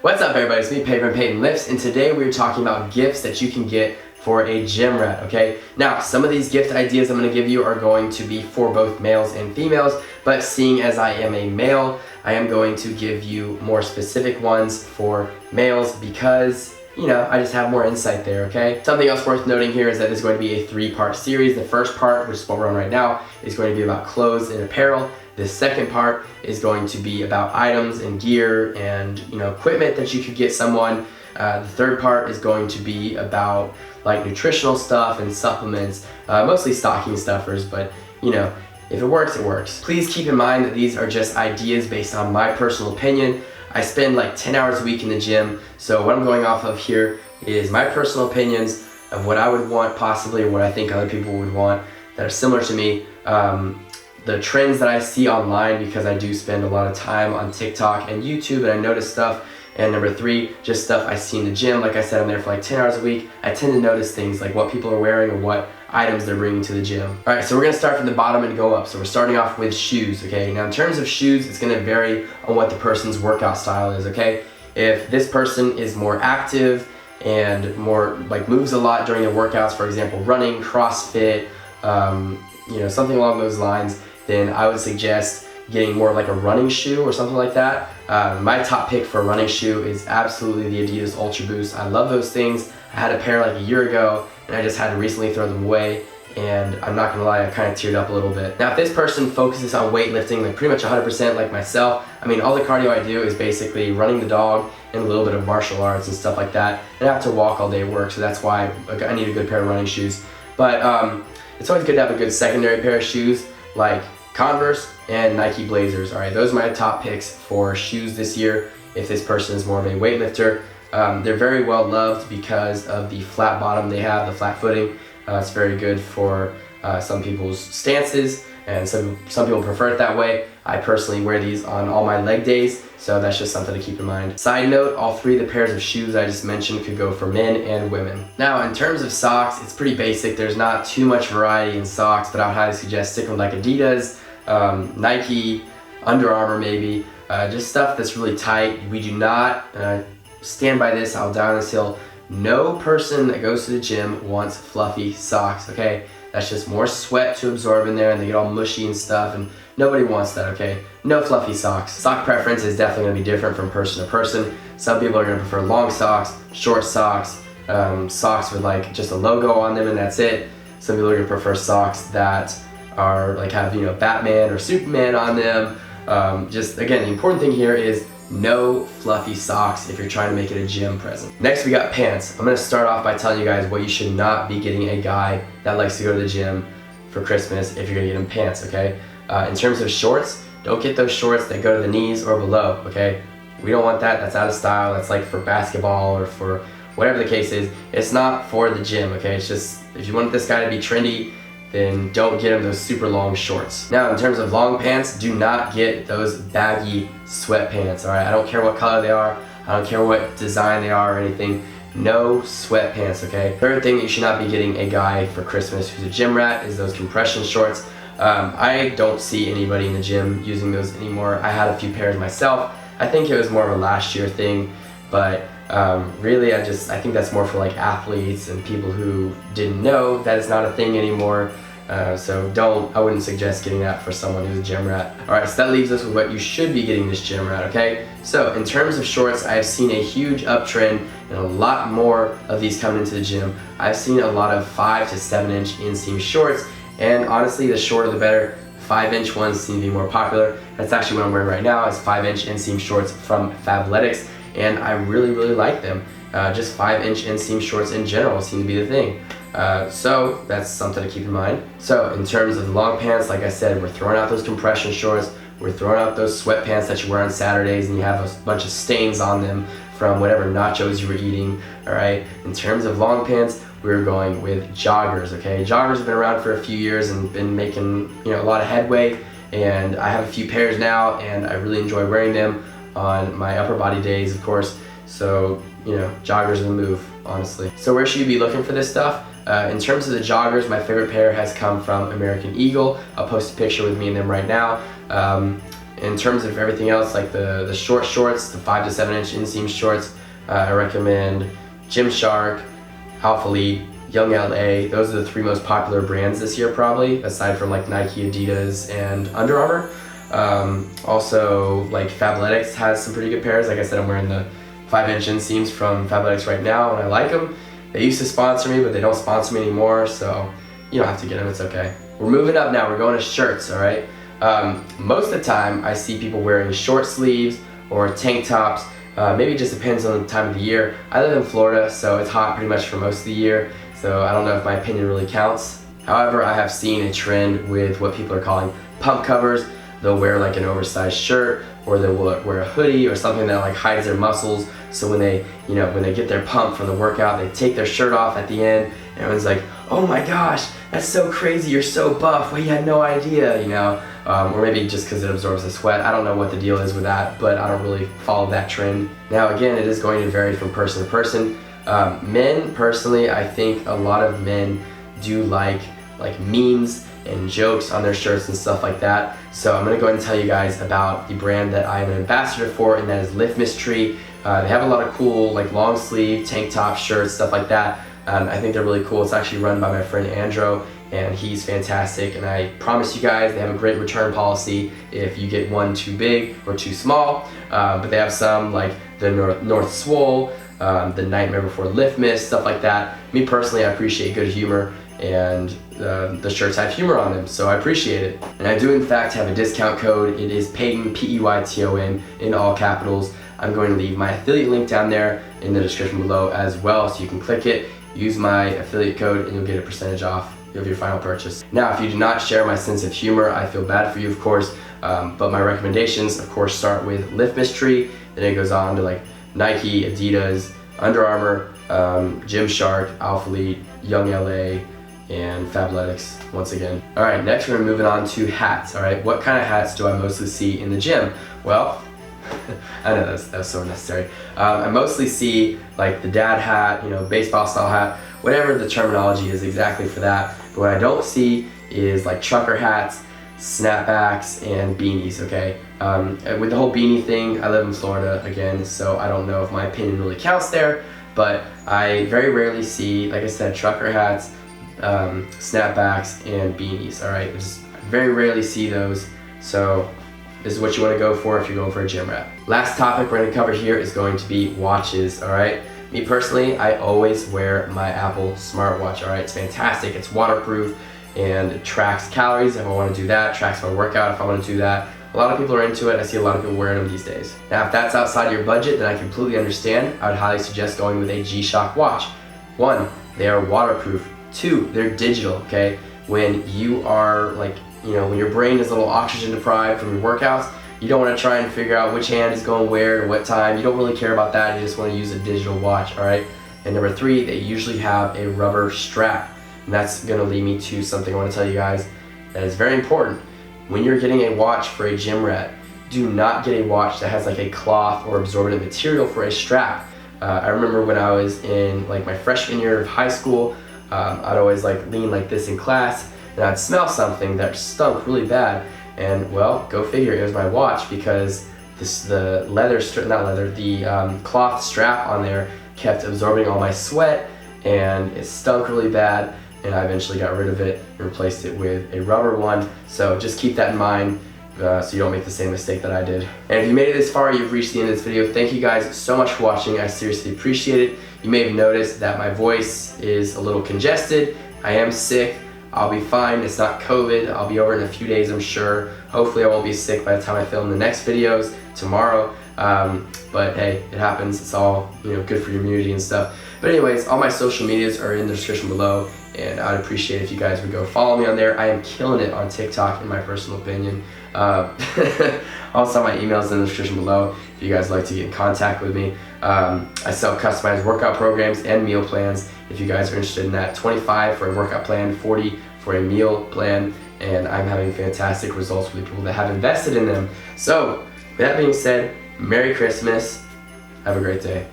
What's up everybody, it's me Paper and Peyton Lifts, and today we're talking about gifts that you can get for a gym rat, okay? Now, some of these gift ideas I'm going to give you are going to be for both males and females, but seeing as I am a male, I am going to give you more specific ones for males because, I just have more insight there, okay? Something else worth noting here is that this is going to be a 3-part series. The first part, which is what we're on right now, is going to be about clothes and apparel. The second part is going to be about items and gear and equipment that you could get someone. The third part is going to be about like nutritional stuff and supplements, mostly stocking stuffers, but if it works, it works. Please keep in mind that these are just ideas based on my personal opinion. I spend like 10 hours a week in the gym, so what I'm going off of here is my personal opinions of what I would want possibly, or what I think other people would want that are similar to me. The trends that I see online, because I do spend a lot of time on TikTok and YouTube and I notice stuff. And number 3, just stuff I see in the gym. Like I said, I'm there for like 10 hours a week. I tend to notice things like what people are wearing or what items they're bringing to the gym. All right, so we're gonna start from the bottom and go up. So we're starting off with shoes, okay? Now in terms of shoes, it's gonna vary on what the person's workout style is, okay? If this person is more active and more like moves a lot during their workouts, for example, running, CrossFit, something along those lines, then I would suggest getting more like a running shoe or something like that. My top pick for a running shoe is absolutely the Adidas Ultra Boost. I love those things. I had a pair like a year ago and I just had to recently throw them away, and I'm not gonna lie, I kind of teared up a little bit. Now if this person focuses on weightlifting like pretty much 100% like myself, all the cardio I do is basically running the dog and a little bit of martial arts and stuff like that, and I have to walk all day at work, so that's why I need a good pair of running shoes. But it's always good to have a good secondary pair of shoes like Converse and Nike Blazers. All right, those are my top picks for shoes this year if this person is more of a weightlifter. They're very well loved because of the flat bottom they have, the flat footing. It's very good for some people's stances, and some people prefer it that way. I personally wear these on all my leg days, so that's just something to keep in mind. Side note, all 3 of the pairs of shoes I just mentioned could go for men and women. Now in terms of socks, it's pretty basic. There's not too much variety in socks, but I would highly suggest sticking with like Adidas, Nike, Under Armour maybe, just stuff that's really tight. We do not stand by this, I'll die on this hill. No person that goes to the gym wants fluffy socks, okay? That's just more sweat to absorb in there and they get all mushy and stuff, and nobody wants that, okay? No fluffy socks. Sock preference is definitely gonna be different from person to person. Some people are gonna prefer long socks, short socks, socks with like just a logo on them and that's it. Some people are gonna prefer socks that are like have Batman or Superman on them. Just again, the important thing here is no fluffy socks if you're trying to make it a gym present. Next we got pants. I'm gonna start off by telling you guys what you should not be getting a guy that likes to go to the gym for Christmas if you're gonna get him pants, okay? In terms of shorts, don't get those shorts that go to the knees or below, okay? We don't want that, that's out of style, that's like for basketball or for whatever the case is. It's not for the gym, okay? It's just, if you want this guy to be trendy, then don't get him those super long shorts. Now in terms of long pants, do not get those baggy sweatpants, all right? I don't care what color they are, I don't care what design they are or anything. No sweatpants, okay? Third thing that you should not be getting a guy for Christmas who's a gym rat is those compression shorts. I don't see anybody in the gym using those anymore. I had a few pairs myself. I think it was more of a last year thing, but really I think that's more for like athletes and people who didn't know that it's not a thing anymore. So I wouldn't suggest getting that for someone who's a gym rat. Alright, so that leaves us with what you should be getting this gym rat, okay? So in terms of shorts, I've seen a huge uptrend and a lot more of these coming into the gym. I've seen a lot of 5 to 7 inch inseam shorts, and honestly the shorter the better. 5-inch ones seem to be more popular. That's actually what I'm wearing right now, is 5-inch inseam shorts from Fabletics, and I really like them. Just 5-inch inseam shorts in general seem to be the thing. So that's something to keep in mind. So in terms of the long pants, like I said, we're throwing out those compression shorts, we're throwing out those sweatpants that you wear on Saturdays and you have a bunch of stains on them from whatever nachos you were eating, all right? In terms of long pants, we're going with joggers, okay? Joggers have been around for a few years and been making a lot of headway, and I have a few pairs now and I really enjoy wearing them on my upper body days, of course. So, joggers are the move, honestly. So where should you be looking for this stuff? In terms of the joggers, my favorite pair has come from American Eagle. I'll post a picture with me in them right now. in terms of everything else, like the short shorts, the 5 to 7 inch inseam shorts, I recommend Gymshark, Alphalete, Young LA. Those are the 3 most popular brands this year probably, aside from like Nike, Adidas, and Under Armour. Also, like Fabletics has some pretty good pairs. Like I said, I'm wearing the 5-inch inseams from Fabletics right now, and I like them. They used to sponsor me, but they don't sponsor me anymore, so you don't have to get them, it's okay. We're moving up now, we're going to shirts, all right? Most of the time, I see people wearing short sleeves or tank tops. Maybe it just depends on the time of the year. I live in Florida, so it's hot pretty much for most of the year, so I don't know if my opinion really counts. However, I have seen a trend with what people are calling pump covers. They'll wear like an oversized shirt, or they'll wear a hoodie or something that like hides their muscles. So when they get their pump from the workout, they take their shirt off at the end, and everyone's like, oh my gosh, that's so crazy, you're so buff, we had no idea, you know? Or maybe just because it absorbs the sweat. I don't know what the deal is with that, but I don't really follow that trend. Now again, it is going to vary from person to person. Men, personally, I think a lot of men do like memes and jokes on their shirts and stuff like that. So I'm gonna go ahead and tell you guys about the brand that I am an ambassador for, and that is LiftMystery. They have a lot of cool like long sleeve tank top shirts, stuff like that. I think they're really cool. It's actually run by my friend Andro, and he's fantastic, and I promise you guys they have a great return policy if you get one too big or too small. But they have some like the North Swole, the Nightmare Before Lift Miss, stuff like that. Me personally, I appreciate good humor, and the shirts have humor on them, so I appreciate it. And I do in fact have a discount code. It is Peyton, P-E-Y-T-O-N, in all capitals. I'm going to leave my affiliate link down there in the description below as well, so you can click it, use my affiliate code, and you'll get a percentage off of your final purchase. Now, if you do not share my sense of humor, I feel bad for you, of course, but my recommendations, of course, start with LiftMystery, then it goes on to like Nike, Adidas, Under Armour, Gymshark, Alphalete, Young LA, and Fabletics once again. All right, next we're moving on to hats. All right, what kind of hats do I mostly see in the gym? Well, I know that's so unnecessary. I mostly see like the dad hat, you know, baseball style hat, whatever the terminology is exactly for that. But what I don't see is like trucker hats, snapbacks, and beanies, okay? With the whole beanie thing, I live in Florida again, so I don't know if my opinion really counts there, but I very rarely see, like I said, trucker hats, snapbacks, and beanies, all right? I very rarely see those, so this is what you want to go for if you're going for a gym rat. Last topic we're going to cover here is going to be watches, all right? Me personally, I always wear my Apple smartwatch, all right? It's fantastic, it's waterproof, and it tracks calories if I want to do that, tracks my workout if I want to do that. A lot of people are into it. I see a lot of people wearing them these days. Now, if that's outside your budget, then I completely understand. I would highly suggest going with a G-Shock watch. 1, they are waterproof. 2, they're digital, okay? When you are like, you know, when your brain is a little oxygen deprived from your workouts, you don't want to try and figure out which hand is going where and what time. You don't really care about that. You just want to use a digital watch, all right? And number 3, they usually have a rubber strap. And that's going to lead me to something I want to tell you guys that is very important. When you're getting a watch for a gym rat, do not get a watch that has like a cloth or absorbent material for a strap. I remember when I was in like my freshman year of high school, I'd always like lean like this in class, and I'd smell something that stunk really bad, and well, go figure, it was my watch, because the cloth strap on there kept absorbing all my sweat, and it stunk really bad, and I eventually got rid of it and replaced it with a rubber one. So just keep that in mind, so you don't make the same mistake that I did. And if you made it this far, you've reached the end of this video. Thank you guys so much for watching. I seriously appreciate it. You may have noticed that my voice is a little congested. I am sick. I'll be fine. It's not COVID. I'll be over in a few days, I'm sure. Hopefully I won't be sick by the time I film the next videos tomorrow. But hey, it happens. It's all, you know, good for your immunity and stuff. But anyways, all my social medias are in the description below, and I'd appreciate if you guys would go follow me on there. I am killing it on TikTok, in my personal opinion. Also, my email's in the description below if you guys like to get in contact with me. I sell customized workout programs and meal plans if you guys are interested in that. 25 for a workout plan, 40 for a meal plan, and I'm having fantastic results with the people that have invested in them. So, with that being said, Merry Christmas. Have a great day.